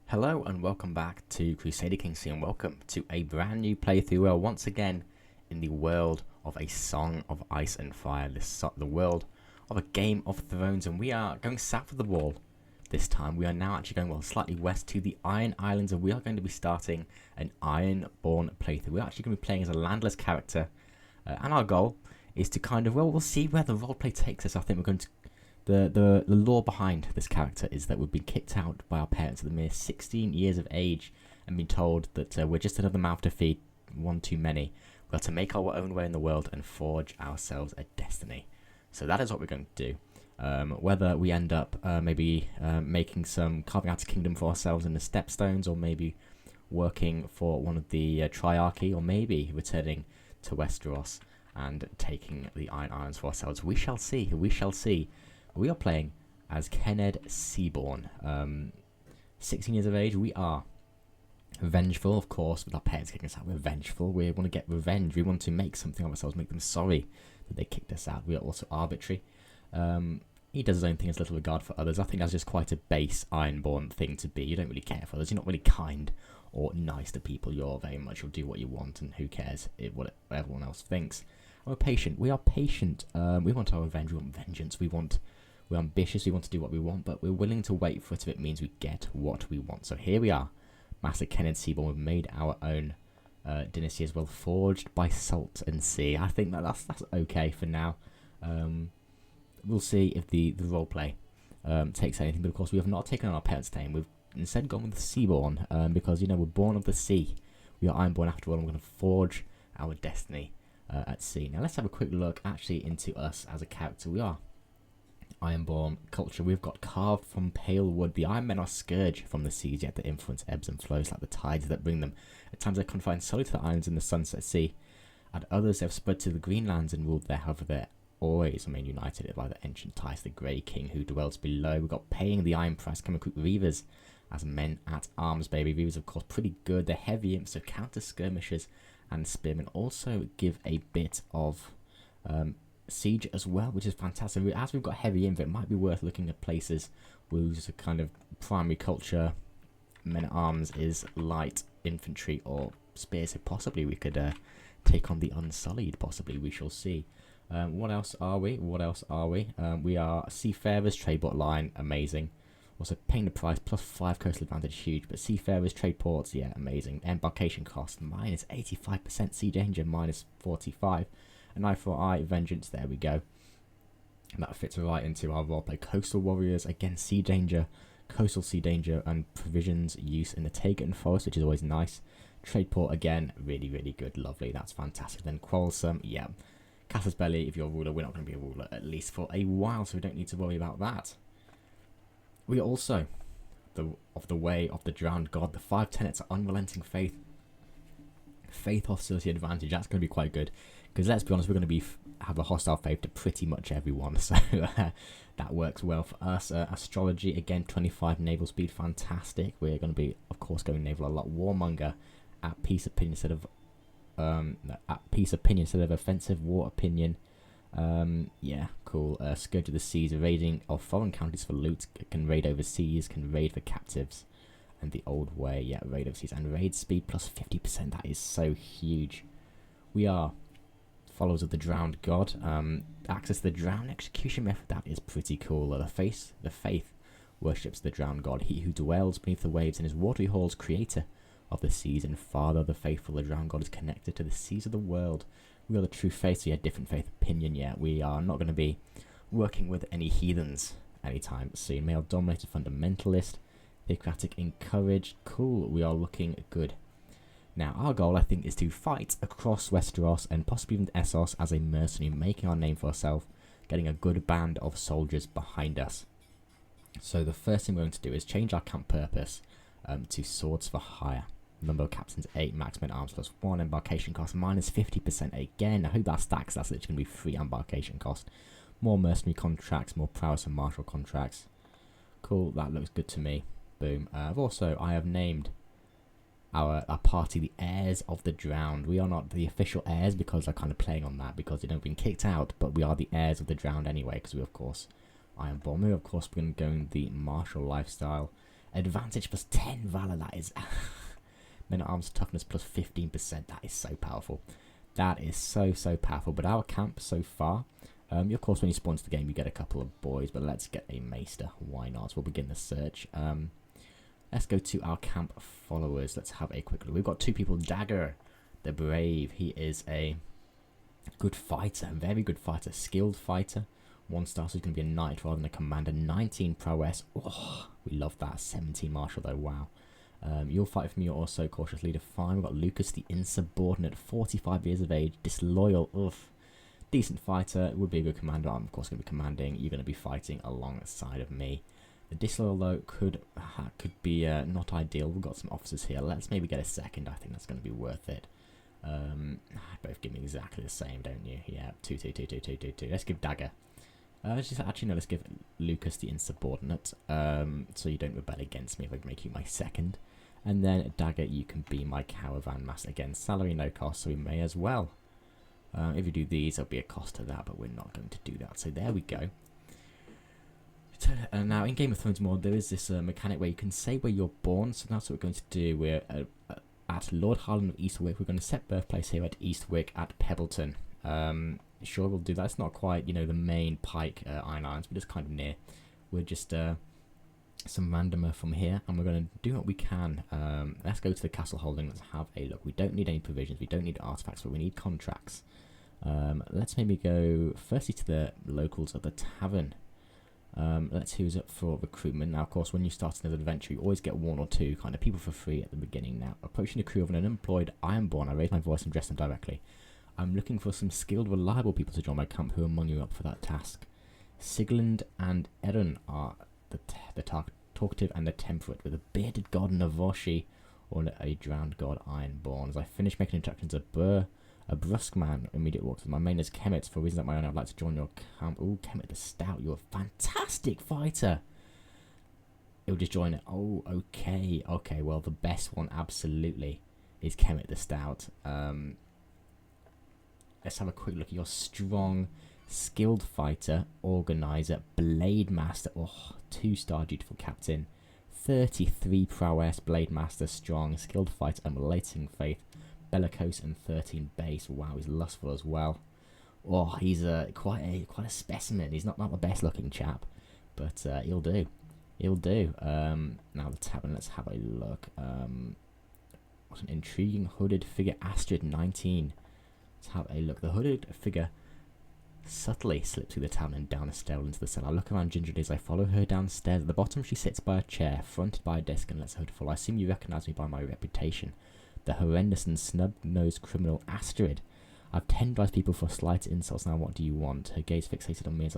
Hello and welcome back to Crusader Kings and welcome to a brand new playthrough. We are once again in the world of A Song of Ice and Fire, the world of a Game of Thrones, and we are going south of the wall this time. We are now actually going slightly west to the Iron Islands, and we are going to be starting an Ironborn playthrough. We're actually going to be playing as a landless character, and our goal is to we'll see where the roleplay takes us. I think we're going to The lore behind this character is that we've been kicked out by our parents at the mere 16 years of age and been told that we're just another mouth to feed, one too many. We've got to make our own way in the world and forge ourselves a destiny. So that is what we're going to do. Whether we end up carving out a kingdom for ourselves in the Stepstones, or maybe working for one of the Triarchy, or maybe returning to Westeros and taking the Iron Islands for ourselves. We shall see. We shall see. We are playing as Kenned Seaborn. 16 years of age. We are vengeful, of course, with our parents kicking us out. We're vengeful. We want to get revenge. We want to make something of ourselves, make them sorry that they kicked us out. We are also arbitrary. He does his own thing, has little regard for others. I think that's just quite a base Ironborn thing to be. You don't really care for others. You're not really kind or nice to people. You'll do what you want, and who cares what everyone else thinks. And we're patient. We are patient. We want our revenge. We want vengeance. We're ambitious, we want to do what we want, but we're willing to wait for it if it means we get what we want. So here we are, Master Kenned Seaborn. We've made our own dynasty as well, forged by salt and sea. I think that's okay for now. We'll see if the roleplay takes anything, but of course we have not taken on our parents' name. We've instead gone with Seaborn, because, we're born of the sea. We are Ironborn after all, and we're going to forge our destiny at sea. Now let's have a quick look actually into us as a character. We are Ironborn culture. We've got carved from pale wood. The Iron Men are scourge from the seas, yet their influence ebbs and flows like the tides that bring them. At times they're confined solely to the islands in the Sunset Sea. At others they've spread to the Greenlands and ruled there. However, they're always remain united by the ancient ties, the Grey King who dwells below. We've got paying the iron price, come recruit Reavers as men at arms, baby. Reavers, of course, pretty good. They're heavy imps, so counter skirmishers and spearmen. Also give a bit of siege as well, which is fantastic. As we've got heavy inv, it might be worth looking at places whose kind of primary culture men at arms is light infantry or spears. So possibly we could take on the Unsullied. Possibly, we shall see. What else are we? We are seafarers, trade port line, amazing. Also paying the price, +5 coastal advantage, huge. But seafarers, trade ports, yeah, amazing. Embarkation cost minus 85%, sea danger minus 45. An eye for eye, vengeance, there we go. And that fits right into our roleplay. Coastal warriors, again, sea danger, coastal sea danger, and provisions use in the Taken Forest, which is always nice. Trade port, again, really, really good, lovely, that's fantastic. Then quarrelsome, yeah. Castle's Belly, if you're a ruler, we're not going to be a ruler, at least for a while, so we don't need to worry about that. We are also of the way of the drowned god. The 5 tenets are unrelenting faith, hostility, advantage. That's going to be quite good. Because let's be honest, we're going to have a hostile faith to pretty much everyone, so that works well for us. Astrology, again, 25 naval speed, fantastic. We're going to be, of course, going naval a lot. Warmonger, at peace opinion instead of offensive. War opinion, yeah, cool. Scourge of the Seas, raiding of foreign countries for loot, can raid overseas, can raid for captives, and the old way, yeah, raid overseas, and raid speed +50%. That is so huge. We are followers of the drowned god. Access to the drowned execution method, that is pretty cool. The faith worships the drowned god, he who dwells beneath the waves and is watery halls, creator of the seas and father of the faithful. The drowned god is connected to the seas of the world. We are the true faith, so yeah, different faith opinion. Yeah, we are not going to be working with any heathens anytime soon. Male dominated fundamentalist, theocratic encouraged, cool. We are looking good. Now, our goal, I think, is to fight across Westeros and possibly even Essos as a mercenary, making our name for ourselves, getting a good band of soldiers behind us. So the first thing we're going to do is change our camp purpose to swords for hire. Number of captains 8, max men arms +1, embarkation cost minus 50% again. I hope that stacks. That's literally going to be free embarkation cost. More mercenary contracts, more prowess and martial contracts. Cool, that looks good to me. Boom. I have named our party the heirs of the drowned. We are not the official heirs because I'm kind of playing on that because they've been kicked out, but we are the heirs of the drowned anyway because we, of course, Ironborn. We, of course, we're going to go in the martial lifestyle. Advantage plus 10 valor, that is... Men at arms toughness plus 15%, that is so powerful. That is so powerful. But our camp so far, of course when you spawn to the game you get a couple of boys, but let's get a maester, why not? So we'll begin the search. Let's go to our camp followers, let's have a quick look. We've got 2 people. Dagger, the brave, he is a good fighter, very good fighter, skilled fighter. 1 star, so he's going to be a knight rather than a commander. 19 prowess, oh, we love that. 17 martial though, wow. You'll fight for me, you're also cautious leader. Fine. We've got Lucas, the insubordinate, 45 years of age, disloyal, oof. Decent fighter, would be a good commander. I'm of course going to be commanding, you're going to be fighting alongside of me. The disloyal though could be not ideal. We've got some officers here, let's maybe get a second, I think that's going to be worth it. Both give me exactly the same, don't you? Yeah, 2, 2, 2, 2, 2, 2, 2. Let's give Dagger. Actually, no, let's give Lucas the insubordinate, so you don't rebel against me if I make you my second. And then Dagger, you can be my caravan master. Again, salary no cost, so we may as well. If you do these, there'll be a cost to that, but we're not going to do that. So there we go. Now, in Game of Thrones mod, there is this mechanic where you can say where you're born, so that's what we're going to do. We're at Lord Harlan of Eastwick. We're going to set birthplace here at Eastwick at Pebbleton. Sure, we'll do that. It's not quite, you know, the main Pike Iron Islands, but it's kind of near. We're just some randomer from here, and we're going to do what we can. Let's go to the castle holding. Let's have a look. We don't need any provisions. We don't need artifacts, but we need contracts. Let's maybe go firstly to the locals at the tavern. Let's see who's up for recruitment. Now, of course, when you start another adventure, you always get 1 or 2 kind of people for free at the beginning. Now, approaching the crew of an unemployed Ironborn, I raise my voice and address them directly. I'm looking for some skilled, reliable people to join my camp who are among you up for that task. Sigland and Erin are the talkative and the temperate, with a bearded god Navoshi or a drowned god Ironborn. As I finish making introductions, a brusque man immediately walks in. My main is Kemet. For reasons of my own, I'd like to join your camp. Ooh, Kemet the Stout, you're a fantastic fighter. He'll just join it. Oh, okay. Okay, well, the best one, absolutely, is Kemet the Stout. Let's have a quick look at your strong, skilled fighter, organizer, blade master. Oh, 2-star dutiful captain. 33 prowess, blade master, strong, skilled fighter, unrelating faith, bellicose, and 13 base. Wow, he's lustful as well. Oh, he's quite a specimen. He's not the best looking chap, but he'll do. He'll do. Now the tavern. Let's have a look. What an intriguing hooded figure, Astrid, 19. Let's have a look. The hooded figure subtly slips through the tavern and down a stairwell into the cell. I look around gingerly as I follow her downstairs. At the bottom, she sits by a chair, fronted by a desk, and lets her hood fall. I assume you recognise me by my reputation. The horrendous and snub-nosed criminal Astrid. I've tenderised people for slight insults. Now, what do you want? Her gaze fixated on me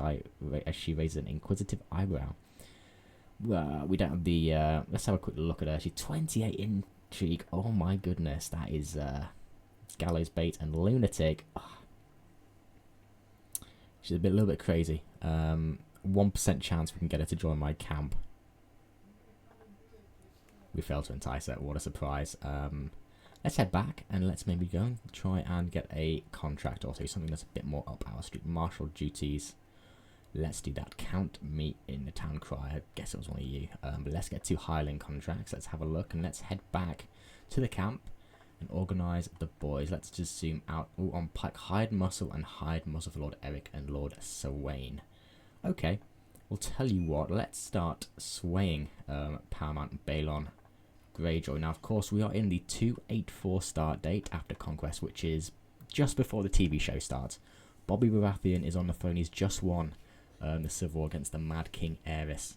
as she raises an inquisitive eyebrow. We don't have the... let's have a quick look at her. She's 28 intrigue. Oh my goodness, that is gallows bait and lunatic. Oh. She's a little bit crazy. 1% chance we can get her to join my camp. We failed to entice her. What a surprise. Let's head back and let's maybe go and try and get a contract or something that's a bit more up our street. Martial duties. Let's do that. Count me in the town cry. I guess it was one of you. But let's get to hireling contracts. Let's have a look and let's head back to the camp and organise the boys. Let's just zoom out. Ooh, on Pike. Hired muscle and hired muscle for Lord Eric and Lord Swain. Okay. We'll tell you what. Let's start swaying Paramount and Balon Greyjoy. Now, of course, we are in the 284 start date after Conquest, which is just before the TV show starts. Bobby Baratheon is on the throne. He's just won the civil war against the Mad King Aerys.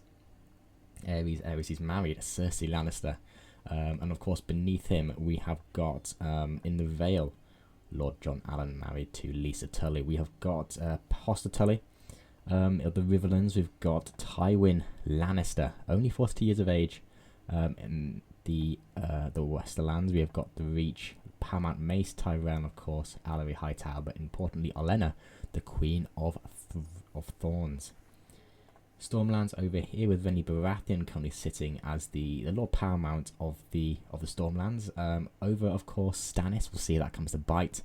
Aerys is married, Cersei Lannister. And of course, beneath him, we have got, in the Vale, Lord John Allen married to Lisa Tully. We have got Hoster Tully. Of the Riverlands, we've got Tywin Lannister, only 42 years of age. In the Westerlands, we have got the Reach, Paramount Mace Tyrell, of course, Allery Hightower, but importantly, Olenna, the Queen of Thorns. Stormlands over here with Renly Baratheon currently sitting as the Lord Paramount of the Stormlands. Over, of course, Stannis. We'll see if that comes to bite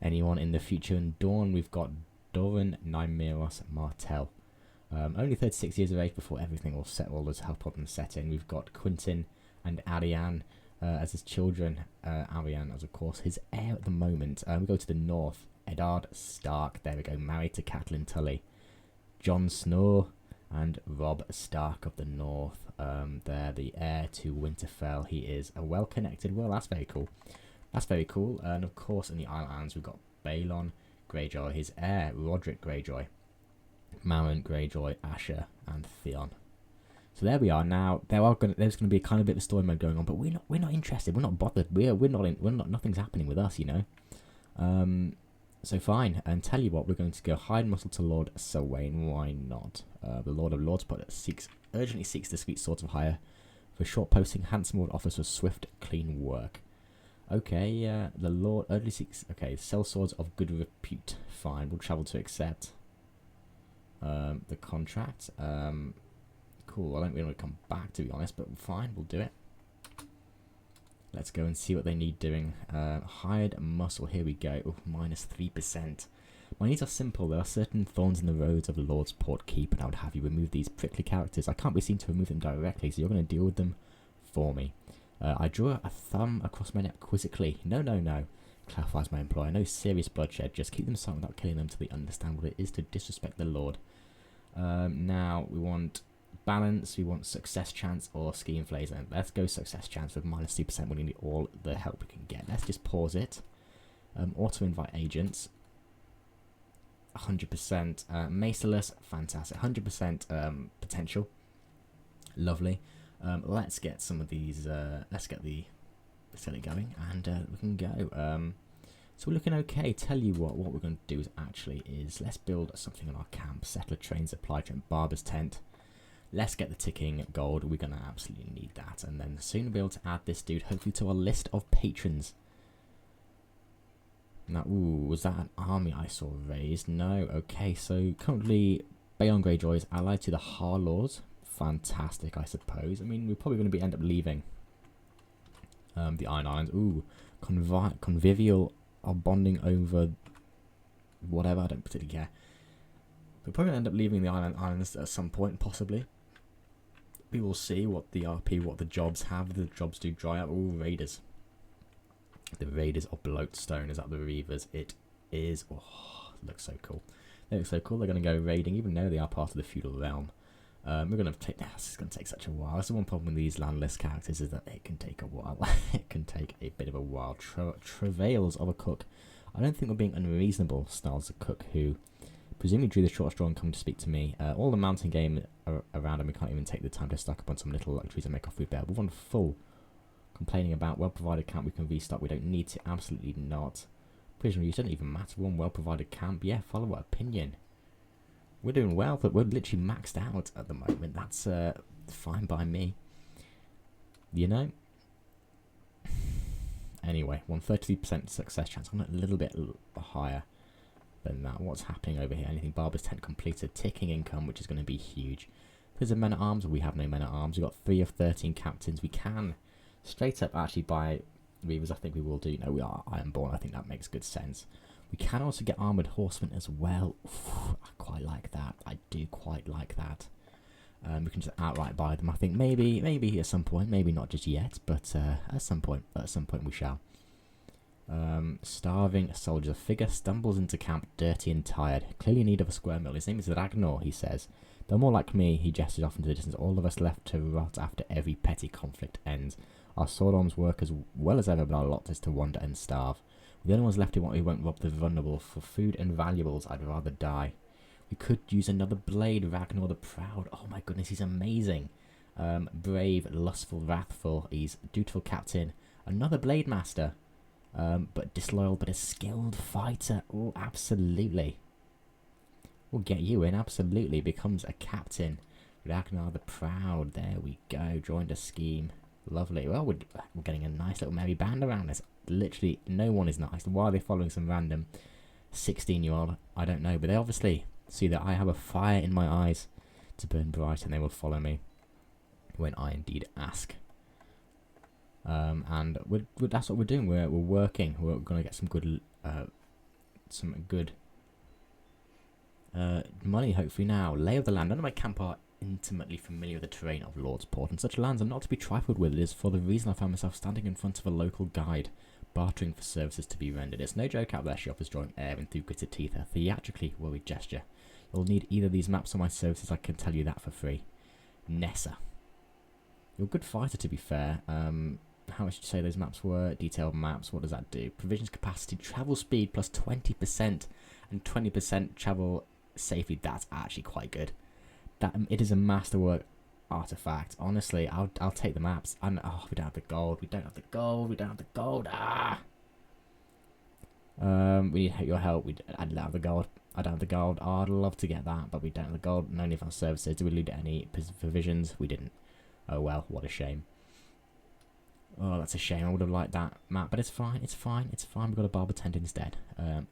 anyone in the future. In Dawn, we've got Doran Nymeros Martell. Only 36 years of age before everything will set, all this help on set in. We've got Quentin and Ariane as his children. Ariane, as of course, his heir at the moment. We go to the north. Eddard Stark, there we go, married to Catelyn Tully. Jon Snow and Robb Stark of the North. They're the heir to Winterfell. He is a well-connected. Well, that's very cool. That's very cool. And of course, in the Islands, we've got Balon Greyjoy, his heir, Roderick Greyjoy, Maron Greyjoy, Asher, and Theon. So there we are. Now there's going to be kind of a bit of story mode going on, but we're not interested. We're not bothered. Nothing's happening with us, you know. So fine. And tell you what, we're going to go hide muscle to Lord Selwyn. Why not? The Lord of Lords urgently seeks the sweet swords of hire for short posting. Handsome Lord offers for swift, clean work. Okay. The Lord urgently seeks. Okay. Sell swords of good repute. Fine. We'll travel to accept the contract. Cool. I don't really want to come back, to be honest, but fine, we'll do it. Let's go and see what they need doing. Hired muscle, here we go. Oh, minus 3%. My needs are simple. There are certain thorns in the roads of the Lord's Port Keep, and I would have you remove these prickly characters. I can't be seen to remove them directly, so you're going to deal with them for me. I draw a thumb across my neck quizzically. No, clarifies my employer. No serious bloodshed. Just keep them silent without killing them till they understand what it is to disrespect the Lord. Now, we want balance, we want success chance or scheme phase, and let's go success chance with minus 2%. We need all the help we can get. Let's just pause it. Auto invite agents, 100%. Maceless, fantastic. 100% potential, lovely. Let's get some of these. Let's get it going, and we can go. So we're looking okay. Tell you what we're going to do is let's build something in our camp. Settler train, supply train, barber's tent. Let's get the ticking gold. We're going to absolutely need that. And then soon we'll be able to add this dude, hopefully, to our list of patrons. Now, ooh, was that an army I saw raised? No. Okay, so currently, Balon Greyjoy is allied to the Harlaws. Fantastic, I suppose. I mean, we're probably going to end up leaving the Iron Islands. Ooh, convivial or bonding over whatever. I don't particularly care. We'll probably end up leaving the Islands at some point, possibly. We will see what the RP, what the jobs have. The jobs do dry up. Ooh, Raiders. The Raiders of Bloatstone. Is that the Reavers? It is. Oh, it looks so cool. They look so cool. They're going to go raiding, even though they are part of the feudal realm. We're going to take. This is going to take such a while. That's the one problem with these landless characters, is that it can take a while. It can take a bit of a while. Travails of a cook. I don't think we're being unreasonable. Snarls a cook who presumably drew the short straw and come to speak to me. All the mountain game around, and we can't even take the time to stack up on some little luxuries and make our food better. We want full. Complaining about well-provided camp, we can restock. We don't need to. Absolutely not. Prisoner use doesn't even matter. One well-provided camp. Yeah, follow our opinion. We're doing well, but we're literally maxed out at the moment. That's fine by me. You know? Anyway, 133% success chance. I'm a little bit higher than that. What's happening over here? Anything? Barber's tent completed. Ticking income, which is going to be huge. There's a men-at-arms. We have no men-at-arms. We've got 3 of 13 captains. We can straight up actually buy Reavers. I think we will do. No, we are Ironborn. I think that makes good sense. We can also get armoured horsemen as well. Oof, I quite like that. I do quite like that. We can just outright buy them. I think maybe at some point. Maybe not just yet, but at some point we shall. Starving soldier. Figure stumbles into camp dirty and tired. Clearly in need of a square meal. His name is Ragnar, he says. Though more like me, he gestures off into the distance. All of us left to rot after every petty conflict ends. Our sword arms work as well as ever, but our lot is to wander and starve. We're the only ones left who won't rob the vulnerable. For food and valuables, I'd rather die. We could use another blade, Ragnar the Proud. Oh my goodness, he's amazing. Brave, lustful, wrathful. He's dutiful captain. Another blade master. But disloyal, but a skilled fighter. Oh, absolutely. We'll get you in, absolutely. Becomes a captain. Ragnar the Proud. There we go. Joined a scheme. Lovely. Well, we're getting a nice little merry band around us. Literally, no one is nice. Why are they following some random 16-year-old? I don't know. But they obviously see that I have a fire in my eyes to burn bright, and they will follow me when I indeed ask. And that's what we're doing. We're working. We're going to get some good Money, hopefully now. Lay of the land. None of my camp are intimately familiar with the terrain of Lordsport, and such lands are not to be trifled with. It is for the reason I found myself standing in front of a local guide, bartering for services to be rendered. It's no joke out there, shoppers drawing air in through gritted teeth, a theatrically worried gesture. You'll need either these maps or my services, I can tell you that for free. Nessa. You're a good fighter, to be fair. How much did you say those maps were? Detailed maps, what does that do? Provisions capacity, travel speed plus 20% and 20% travel safety. That's actually quite good. That it is a masterwork artifact. Honestly, I'll take the maps. And oh, we don't have the gold. We don't have the gold. We don't have the gold. Ah. We need your help. I don't have the gold. I don't have the gold. Oh, I'd love to get that, but we don't have the gold. No need for our services. Did we loot any provisions? We didn't. Oh well, what a shame. Oh, that's a shame. I would have liked that map, but it's fine. It's fine. It's fine. We've got a barber tent instead.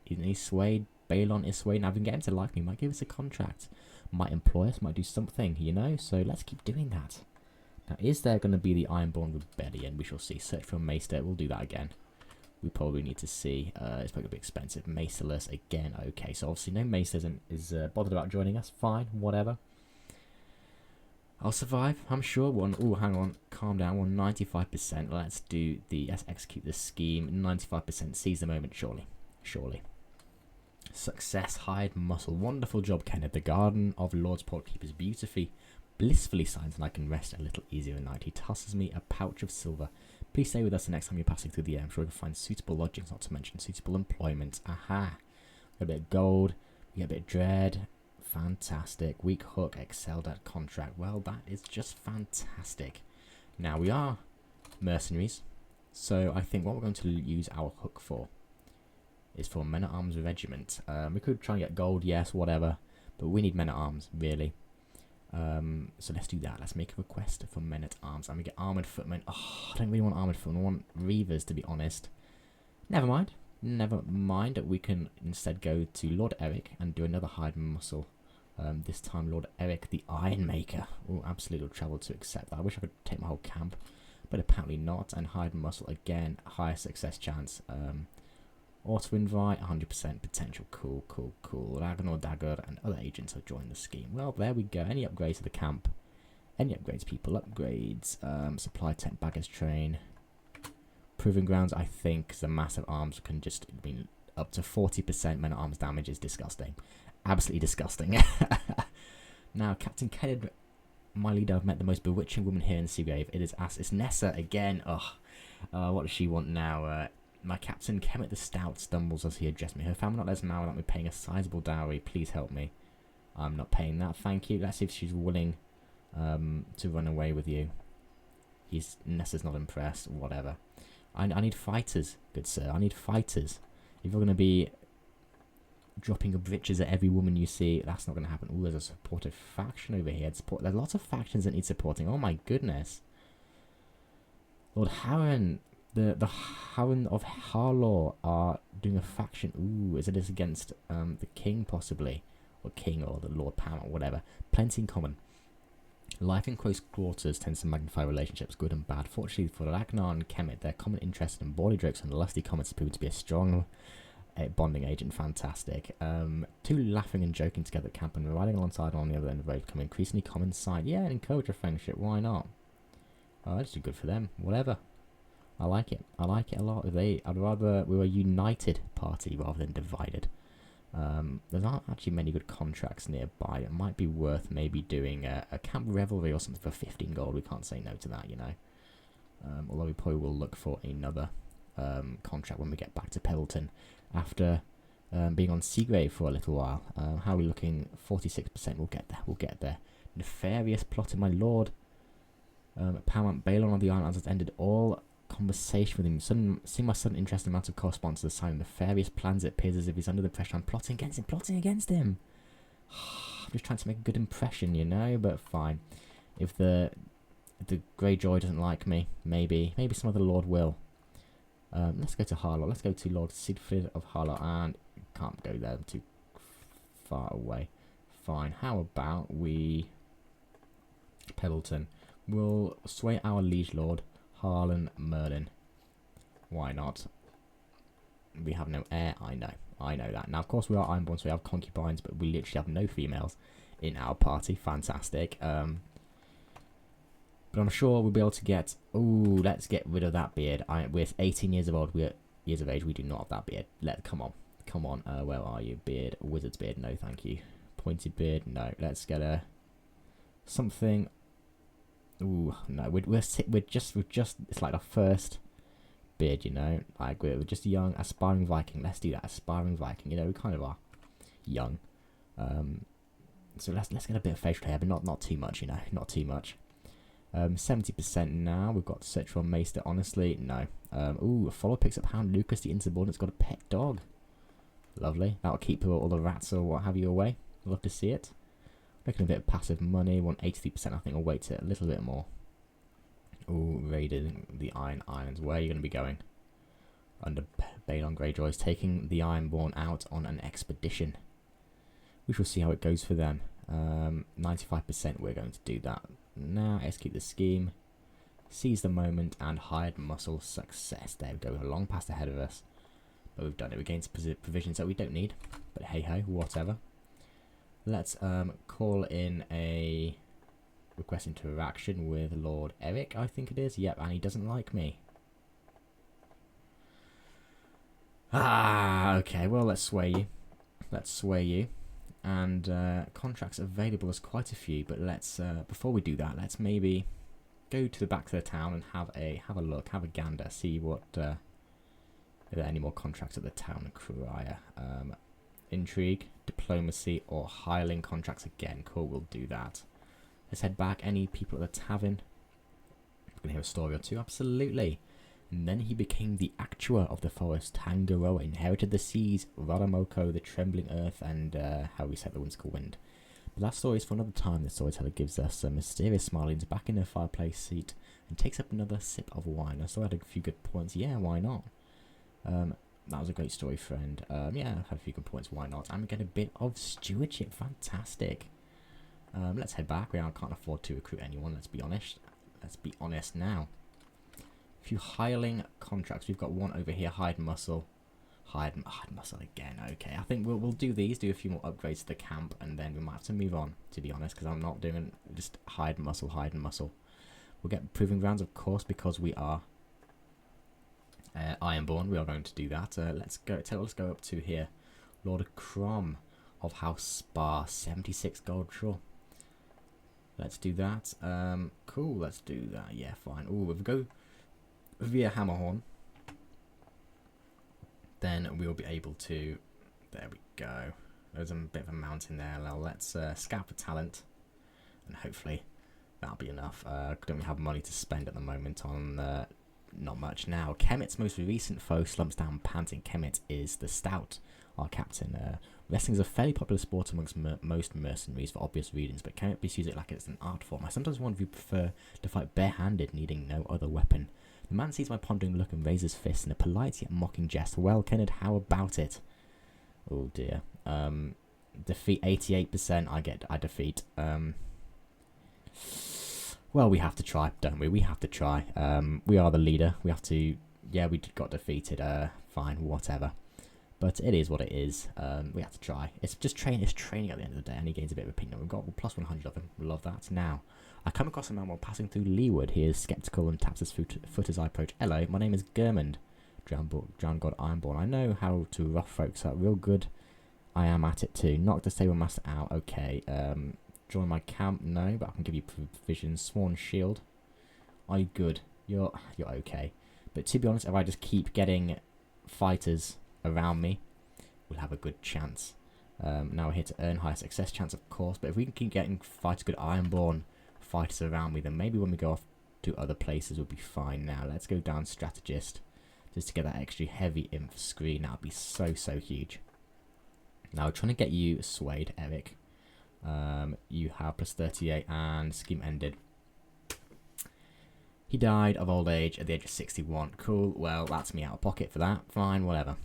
He's swayed. Balon is swayed. Now, if we can get him to like me, might give us a contract. Might employ us. Might do something, you know? So let's keep doing that. Now, is there going to be the Ironborn Rebellion? We shall see. Search for a Maester. We'll do that again. We probably need to see. It's probably going to be expensive. Maesterless again. Okay, so obviously no Maester is bothered about joining us. Fine, whatever. I'll survive, I'm sure. Oh, hang on. Calm down. 95%. Let's execute this scheme. 95%. Seize the moment, surely. Surely. Success, hide, muscle. Wonderful job, Kenneth. The garden of Lordsport keepers beautifully, blissfully signs, and I can rest a little easier at night. He tosses me a pouch of silver. Please stay with us the next time you're passing through the air. I'm sure we can find suitable lodgings, not to mention suitable employment. Aha. We get a bit of gold. We get a bit of dread. Fantastic. Weak hook, excelled at contract. Well, that is just fantastic. Now, we are mercenaries, so I think what we're going to use our hook for is for men-at-arms regiment. We could try and get gold, yes, whatever, but we need men-at-arms, really. So let's do that. Let's make a request for men-at-arms, and we get armoured footmen. Oh, I don't really want armoured footmen. I want reavers, to be honest. Never mind. Never mind. We can instead go to Lord Eric and do another hide muscle. This time Lord Eric the Iron Maker. Oh, absolutely travel to accept that. I wish I could take my whole camp, but apparently not. And hide muscle again, higher success chance. Auto invite, 100% potential. Cool, cool, cool. Ragnar Dagger and other agents have joined the scheme. Well, there we go. Any upgrades to the camp? Any upgrades, people? Upgrades. Supply tent, baggage train. Proving grounds, I think, because the massive arms can just, I mean, up to 40% men at arms damage is disgusting. Absolutely disgusting. Now, Captain Kenneth, my leader, I've met the most bewitching woman here in Seagrave. It's Nessa again. Ugh. What does she want now? My captain, Kemet the Stout, stumbles as he addressed me. Her family not let us marry without me paying a sizable dowry. Please help me. I'm not paying that, thank you. Let's see if she's willing to run away with you. Nessa's not impressed. Whatever. I need fighters, good sir. I need fighters. If you're going to be dropping your breeches at every woman you see, that's not going to happen. Ooh, there's a supportive faction over here. There's lots of factions that need supporting. Oh my goodness. Lord Harren, the Harren of Harlaw are doing a faction. Ooh, is it against the king possibly? Or king or the Lord Pam or whatever. Plenty in common. Life in close quarters tends to magnify relationships, good and bad. Fortunately for Ragnar and Kemet, their common interest in bawdy jokes and lusty comments proved to be a strong bonding agent. Fantastic. Two laughing and joking together at camp and riding alongside on the other end of the road become increasingly common sight. Yeah, and encourage a friendship. Why not? Oh, that's good for them. Whatever. I like it. I like it a lot. I'd rather we were a united party rather than divided. There aren't actually many good contracts nearby. It might be worth maybe doing a camp revelry or something for 15 gold. We can't say no to that, you know. Although we probably will look for another contract when we get back to Pebbleton after being on Seagrave for a little while. How are we looking? 46%. We'll get there. We'll get there. Nefarious plotting, my lord. Paramount Balon of the Islands has ended all conversation with him. Seeing my sudden interest in amount of correspondence to the sign of nefarious plans, it appears as if he's under the pressure. I'm plotting against him. I'm just trying to make a good impression, you know, but fine. If the Greyjoy doesn't like me, maybe some other lord will. Let's go to Harlaw. Let's go to Lord Siegfried of Harlaw, and can't go there, I'm too far away. Fine. How about we Pebbleton? We'll sway our liege lord Harlan Merlin. Why not? We have no heir, I know. I know that. Now, of course, we are Ironborn, so we have concubines, but we literally have no females in our party. Fantastic. But I'm sure we'll be able to get... Ooh, let's get rid of that beard. We're 18 years of age. We do not have that beard. Come on. Come on. Where are you? Beard. Wizard's beard. No, thank you. Pointed beard. No. Let's get a... something... Ooh, no. We're just... It's like our first beard, you know? Like, we're just a young, aspiring Viking. Let's do that. Aspiring Viking. You know, we kind of are young. So let's get a bit of facial hair, but not too much, you know? Not too much. 70% now. We've got search for Maester. Honestly, no. Ooh, follow picks up Hound. Lucas, the insubordinate's got a pet dog. Lovely. That'll keep all the rats or what have you away. Love to see it. Making a bit of passive money. 183%. I think I'll wait a little bit more. Ooh, raiding the Iron Islands. Where are you going to be going? Under Balon Greyjoys, taking the Ironborn out on an expedition. We shall see how it goes for them. 95% we're going to do that. Now, execute the scheme, seize the moment, and hired muscle success. There we go, we're long past ahead of us. But we've done it. We gained provisions that we don't need. But hey-ho, whatever. Let's call in a request interaction with Lord Eric, I think it is. Yep, and he doesn't like me. Ah, okay, well, let's sway you. Let's sway you. And contracts available, there's quite a few, but let's before we do that, let's maybe go to the back of the town and have a look, have a gander, see what are there any more contracts at the town crier. Intrigue, diplomacy, or hireling contracts again. Cool, we'll do that. Let's head back. Any people at the tavern? We're gonna hear a story or two, absolutely. And then he became the actuar of the forest. Tangaroa inherited the seas, Radamoko, the trembling earth, and how we set the whimsical wind. But that story is for another time. The storyteller gives us some mysterious Smarlings back in her fireplace seat and takes up another sip of wine. I still had a few good points. Yeah, why not? That was a great story, friend. Yeah, I had a few good points. Why not? And we get a bit of stewardship. Fantastic. Let's head back. We can't afford to recruit anyone. Let's be honest. Let's be honest now. Few hireling contracts. We've got one over here. Hired muscle. Hired muscle again. Okay, I think we'll do these. Do a few more upgrades to the camp, and then we might have to move on. To be honest, because I'm not doing just hired muscle. We'll get proving grounds, of course, because we are Ironborn. We are going to do that. Let's go up to here. Lord Crom of House Spa. 76 gold. Sure. Let's do that. Cool. Let's do that. Yeah, fine. Oh, if we go via Hammerhorn, then we'll be able to... There we go. There's a bit of a mountain there. Now let's scout for talent, and hopefully that'll be enough. Don't we have money to spend at the moment on... not much now. Kemet's most recent foe slumps down panting. Kemet is the Stout, our captain. Wrestling is a fairly popular sport amongst most mercenaries for obvious reasons, but Kemet views it like it's an art form. I sometimes wonder if you prefer to fight barehanded, needing no other weapon. The man sees my pondering look and raises fists in a polite yet mocking jest. Well, Kenneth, how about it? Oh dear. Defeat 88%. I defeat. Well, we have to try, don't we? We have to try. We are the leader. We have to... Yeah, we got defeated. Fine, whatever. But it is what it is. We have to try. It's just training. It's training at the end of the day, and he gains a bit of opinion. We've got plus 100 of him. We love that. Now, I come across a man while passing through Leeward. He is sceptical and taps his foot as I approach. Hello, my name is Germund, Drowned God Ironborn. I know how to rough folks up real good. I am at it too. Knock the stable master out. Okay. Join my camp. No, but I can give you provisions. Sworn shield. Are you good? You're okay. But to be honest, if I just keep getting fighters around me, we'll have a good chance. Now we're here to earn high success chance, of course. But if we can keep getting good Ironborn fighters around me, then maybe when we go off to other places, we'll be fine. Now let's go down strategist just to get that extra heavy inf screen. That would be so huge. Now we're trying to get you swayed, Eric. You have plus 38 and scheme ended. He died of old age at the age of 61. Cool. Well, that's me out of pocket for that. Fine, whatever.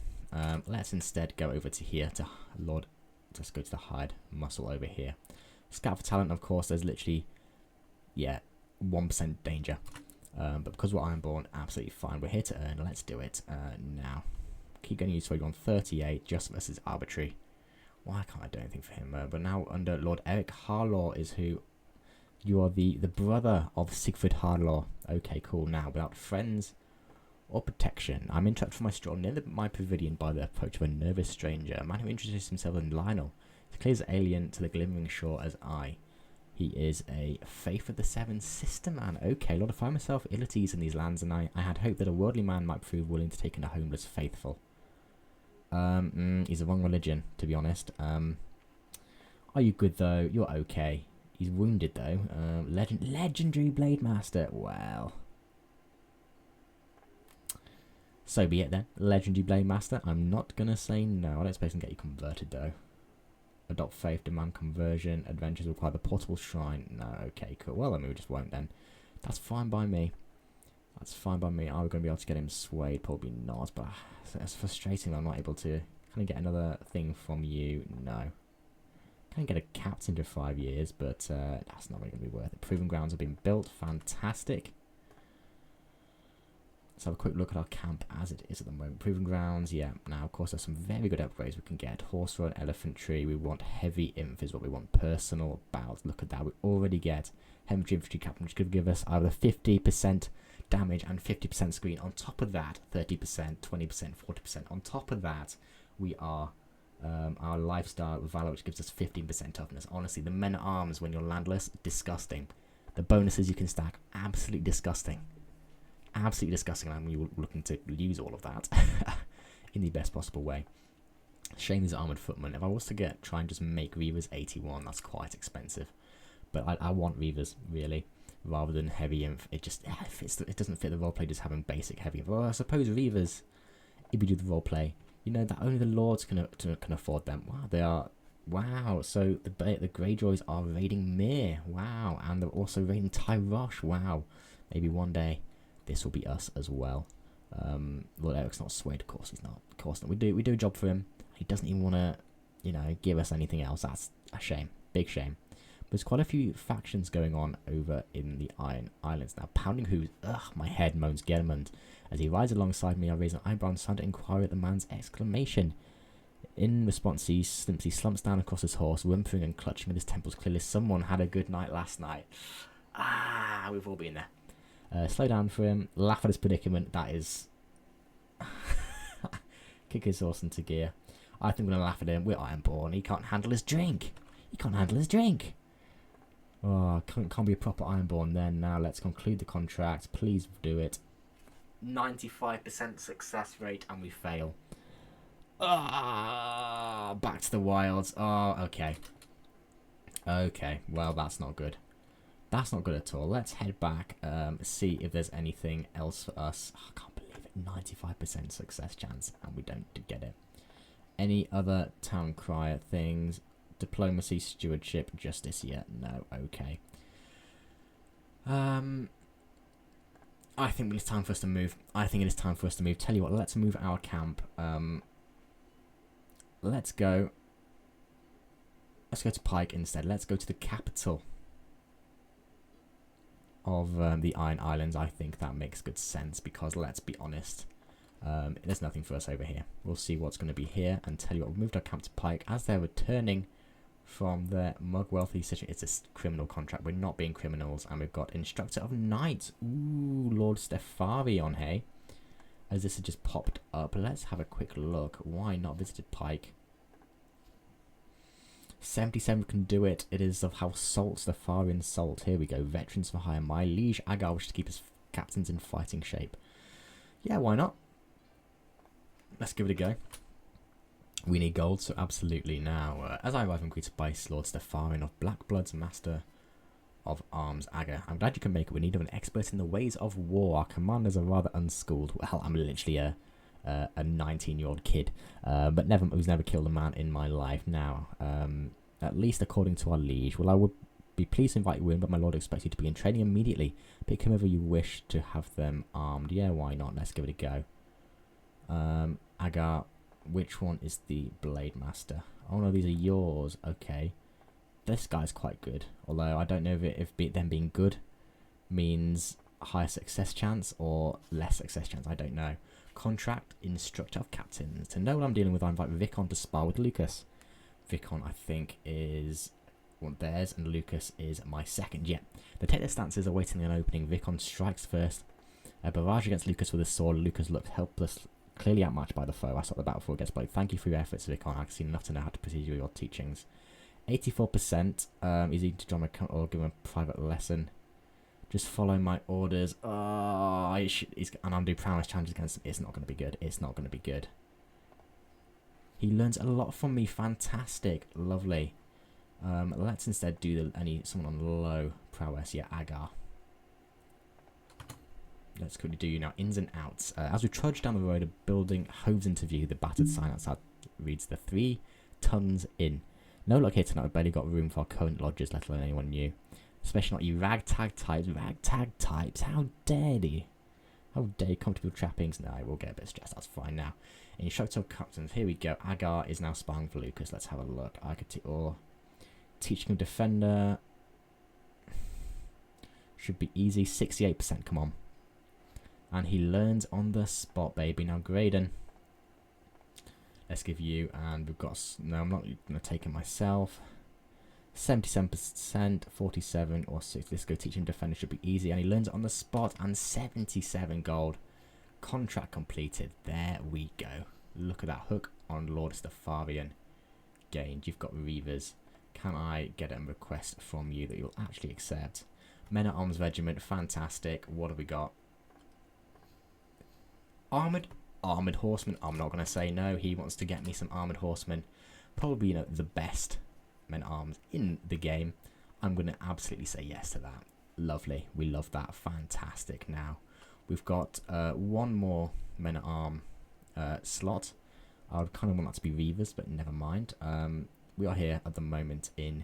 Let's instead go over to here to Lord. Let's go to the hide muscle over here. Scout for talent, of course. There's literally, yeah, 1% danger. But because we're Ironborn, absolutely fine. We're here to earn. Let's do it now. You're going to use you on 38, just versus arbitrary. Why can't I do anything for him? But now under Lord Eric Harlaw is who... You are the brother of Siegfried Harlaw. Okay, cool. Now, without friends or protection, I'm interrupted from my stroll near my pavilion by the approach of a nervous stranger, a man who introduces himself as Lionel. He's clear as alien to the glimmering shore as I. He is a Faith of the Seven sister man. Okay, Lord, I find myself ill at ease in these lands, and I had hoped that a worldly man might prove willing to take in a homeless faithful. He's the wrong religion, to be honest. Are you good, though? You're okay. He's wounded, though. Legendary Blade Master. Wow. So be it, then. Legendary Blade Master. I'm not going to say no. I don't suppose I can get you converted, though. Adopt faith, demand conversion. Adventures require the portable shrine. No, okay, cool. Well, then we just won't, then. That's fine by me. That's fine by me. Are we going to be able to get him swayed? Probably not, but it's frustrating. I'm not able to kind of get another thing from you. No. Can get a captain for 5 years, but that's not really going to be worth it. Proving grounds have been built. Fantastic. Let's have a quick look at our camp as it is at the moment. Proving grounds, yeah. Now, of course, there's some very good upgrades we can get. Horse run, elephantry. We want heavy inf is what we want. Personal bouts. Look at that. We already get heavy infantry captain, which could give us either 50% damage and 50% screen. On top of that, 30%, 20%, 40%. On top of that, we are... our lifestyle with Valor, which gives us 15% toughness. Honestly, the men at arms when you're landless, disgusting. The bonuses you can stack, absolutely disgusting. Absolutely disgusting. And we were looking to use all of that in the best possible way. Shame is armored footman. If I was to try and just make Reavers 81, that's quite expensive. But I want Reavers really, rather than heavy inf. It just it doesn't fit the roleplay just having basic heavy inf. Well, I suppose Reavers, if you do the roleplay. You know that only the lords can afford them. Wow, they are. Wow, so the Greyjoys are raiding Mir. Wow, and they're also raiding Tyrosh. Wow, maybe one day this will be us as well. Lord Eric's not swayed, of course he's not. Of course not. We do a job for him. He doesn't even want to, give us anything else. That's a shame, big shame. But there's quite a few factions going on over in the Iron Islands now. Pounding hooves. Ugh, my head moans Germund. As he rides alongside me, I raise an eyebrow and sound to inquire at the man's exclamation. In response, he simply slumps down across his horse, whimpering and clutching at his temples. Clearly, someone had a good night last night. Ah, we've all been there. Slow down for him, laugh at his predicament. That is... Kick his horse into gear. I think we're going to laugh at him. We're Ironborn. He can't handle his drink. He can't handle his drink. Oh, can't be a proper Ironborn then. Now, let's conclude the contract. Please do it. 95% success rate and we fail. Back to the wilds. Oh, okay. Okay, well, that's not good. That's not good at all. Let's head back, see if there's anything else for us. Oh, I can't believe it. 95% success chance and we don't get it. Any other town crier things? Diplomacy, stewardship, justice yet? No, okay. I think it's time for us to move. Tell you what, let's move our camp. Let's go to Pike instead. Let's go to the capital of the Iron Islands. I think that makes good sense because, let's be honest, there's nothing for us over here. We'll see what's going to be here and tell you what, we moved our camp to Pike as they're returning from their mug wealthy situation. It's a criminal contract. We're not being criminals, and we've got Instructor of Knights. Ooh, Lord Stefari on, hey? As this has just popped up. Let's have a quick look. Why not visited Pike? 77 can do it. It is of House Salt, Stefarian Salt. Here we go. Veterans for hire. My liege Agar wishes to keep his captains in fighting shape. Yeah, why not? Let's give it a go. We need gold, so absolutely. Now, as I arrive, I'm greeted by Lord Stefarian of Blackblood's Master of Arms, Aga. I'm glad you can make it. We need an expert in the ways of war. Our commanders are rather unschooled. Well, I'm literally a 19-year-old kid, but who's never killed a man in my life. Now, at least according to our liege. Well, I would be pleased to invite you in, but my lord expects you to be in training immediately. Pick whomever you wish to have them armed. Yeah, why not? Let's give it a go. Aga. Which one is the Blade Master? Oh no, these are yours. Okay. This guy's quite good. Although I don't know if them being good means higher success chance or less success chance. I don't know. Contract Instructor of Captains. To know what I'm dealing with, I invite Vicon to spar with Lucas. Vicon, I think, is one of theirs, and Lucas is my second. Yeah, they take their stances, awaiting an opening. Vicon strikes first. A barrage against Lucas with a sword. Lucas looks helpless, clearly outmatched by the foe. I stop the battle before it gets played. Thank you for your efforts, Vicon. I've seen enough to know how to proceed with your teachings. 84%. Is he to join my account or give him a private lesson? Just follow my orders. Oh, and I'm doing prowess challenges against him. It's not going to be good. It's not going to be good. He learns a lot from me. Fantastic. Lovely. Let's instead do someone on low prowess. Yeah, Agar. Let's quickly do now ins and outs. As we trudge down the road, a building hoves into view. The battered sign outside reads the 3 tons in. No luck here tonight. We've barely got room for our current lodgers, let alone anyone new. Especially not you ragtag types. Ragtag types. How dare you? How dare you? Comfortable trappings. No, we'll get a bit stressed. That's fine now. Instructor of Captains. Here we go. Agar is now sparring for Lucas. Let's have a look. Or teaching him defender. Should be easy. 68%. Come on. And he learns on the spot, baby. Now, Graydon. Let's give you, and we've got, no, I'm not going to take it myself. 77%, 47 or 6. Let's go teach him defender. Should be easy. And he learns on the spot, and 77 gold. Contract completed. There we go. Look at that hook on Lord Stefarian. Gained. You've got Reavers. Can I get a request from you that you'll actually accept? Men at Arms Regiment. Fantastic. What have we got? Armoured horseman. I'm not going to say no. He wants to get me some armoured horsemen. Probably, you know, the best men at arms in the game. I'm going to absolutely say yes to that. Lovely. We love that. Fantastic. Now, we've got one more men at arm slot. I would kind of want that to be Reavers, but never mind. We are here at the moment in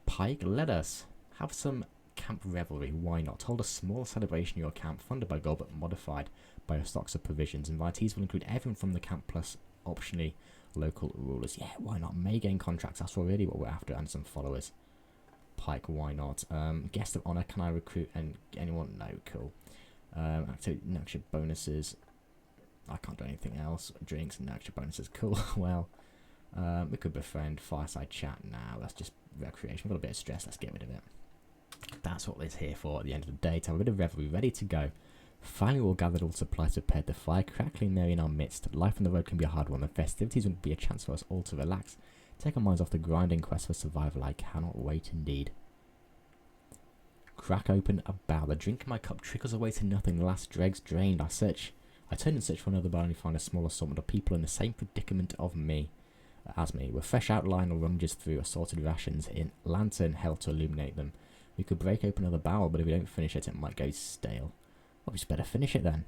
Pike. Let us have some camp revelry. Why not? Hold a small celebration in your camp, funded by gold but modified by your stocks of provisions. Invitees will include everyone from the camp plus optionally local rulers. Yeah, why not? May gain contracts. That's really what we're after, and some followers. Pike, why not? Guest of honor. Can I recruit anyone? No, cool. Activity, no extra bonuses. I can't do anything else. Drinks, no extra bonuses. Cool. Well, we could befriend. Fireside chat now. That's just recreation. We've got a bit of stress. Let's get rid of it. That's what it's here for at the end of the day. To have a bit of revelry ready to go. Finally, we'll gather all supplies prepared. The fire crackling merry in our midst. Life on the road can be a hard one. The festivities would be a chance for us all to relax. Take our minds off the grinding quest for survival. I cannot wait indeed. Crack open a barrel. The drink in my cup trickles away to nothing. The last dregs drained. I turn and search for another barrel and find a small assortment of people in the same predicament as me. With fresh outline or rummages through assorted rations in lantern held to illuminate them. We could break open another barrel, but if we don't finish it, it might go stale. Well, we just better finish it then.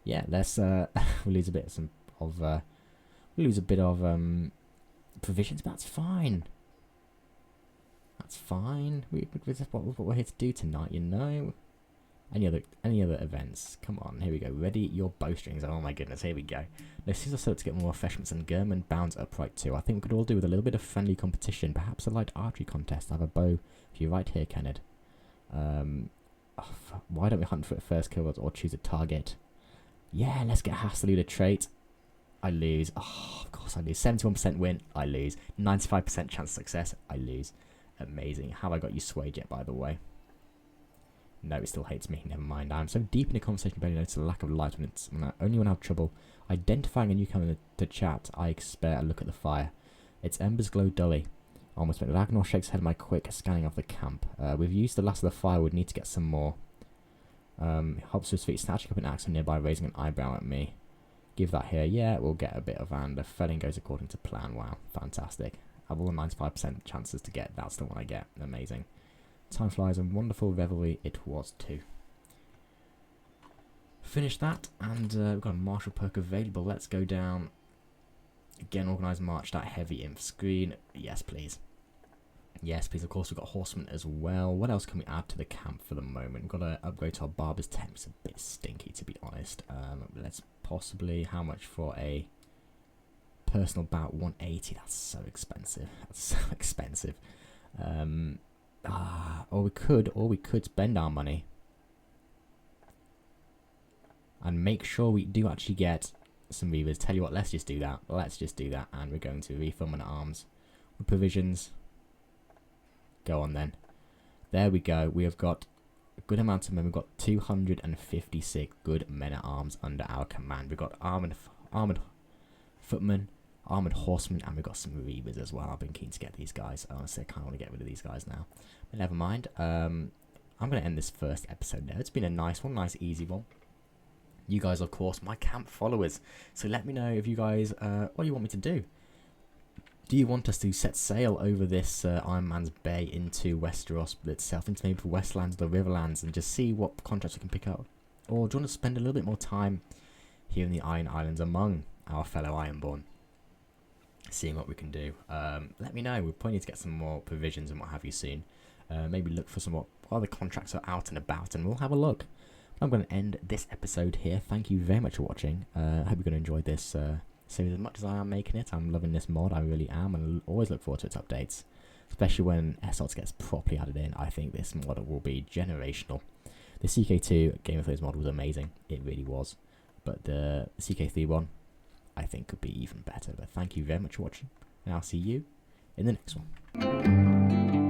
Yeah, let's we'll lose a bit of provisions, but that's fine. That's fine. This is what we're here to do tonight, you know. Any other events? Come on, here we go. Ready your bowstrings. Oh my goodness, here we go. Now, since I started to get more refreshments and German bounds upright too, I think we could all do with a little bit of friendly competition. Perhaps a light archery contest. I have a bow for you right here, Kenneth. Why don't we hunt for a first kill or choose a target? Yeah, let's get Hasteluda trait. I lose. Oh, of course I lose. 71% win. I lose. 95% chance of success. I lose. Amazing. Have I got you swayed yet, by the way? No, it still hates me. Never mind. I'm so deep in a conversation, barely notice the lack of light only when I have trouble identifying a newcomer to chat. I spare a look at the fire. Its embers glow dully. Almost went. Ragnar shakes head. My quick scanning of the camp. We've used the last of the firewood. Need to get some more. Hops to his feet, snatching up an axe from nearby, raising an eyebrow at me. Give that here. Yeah, we'll get a bit of, and the felling goes according to plan. Wow, fantastic. I have all the 95% chances to get. That's the one I get. Amazing. Time flies, and wonderful revelry it was too. Finish that, and we've got a martial perk available. Let's go down. Again, organised march, that heavy inf screen. Yes, please. Yes, please. Of course, we've got horsemen as well. What else can we add to the camp for the moment? We've got to upgrade to our barber's tent. It's a bit stinky, to be honest. Let's possibly, how much for a personal bout? 180. That's so expensive. That's so expensive. Or we could spend our money. and make sure we do actually get some reavers. Tell you what, let's just do that. Let's just do that, and we're going to refill men at arms with provisions. Go on then. There we go. We have got a good amount of men. We've got 256 good men at arms under our command. We've got armored footmen, armored horsemen, and we've got some reavers as well. I've been keen to get these guys. Honestly, I kind of want to get rid of these guys now. But never mind. I'm going to end this first episode there. It's been a nice one, nice easy one. You guys, of course, my camp followers. So let me know if you guys, what you want me to do. Do you want us to set sail over this Iron Man's Bay into Westeros itself, into maybe the Westlands or the Riverlands, and just see what contracts we can pick up? Or do you want to spend a little bit more time here in the Iron Islands among our fellow Ironborn, seeing what we can do? Let me know. We're probably need to get some more provisions and what have you soon. Maybe look for some what other contracts are out and about, and we'll have a look. I'm going to end this episode here. Thank you very much for watching. I hope you're going to enjoy this series as much as I am making it. I'm loving this mod, I really am, and I always look forward to its updates, especially when AGOT gets properly added in. I think this mod will be generational. The CK2 Game of Thrones mod was amazing, it really was, but the CK3 one I think could be even better. But thank you very much for watching, and I'll see you in the next one.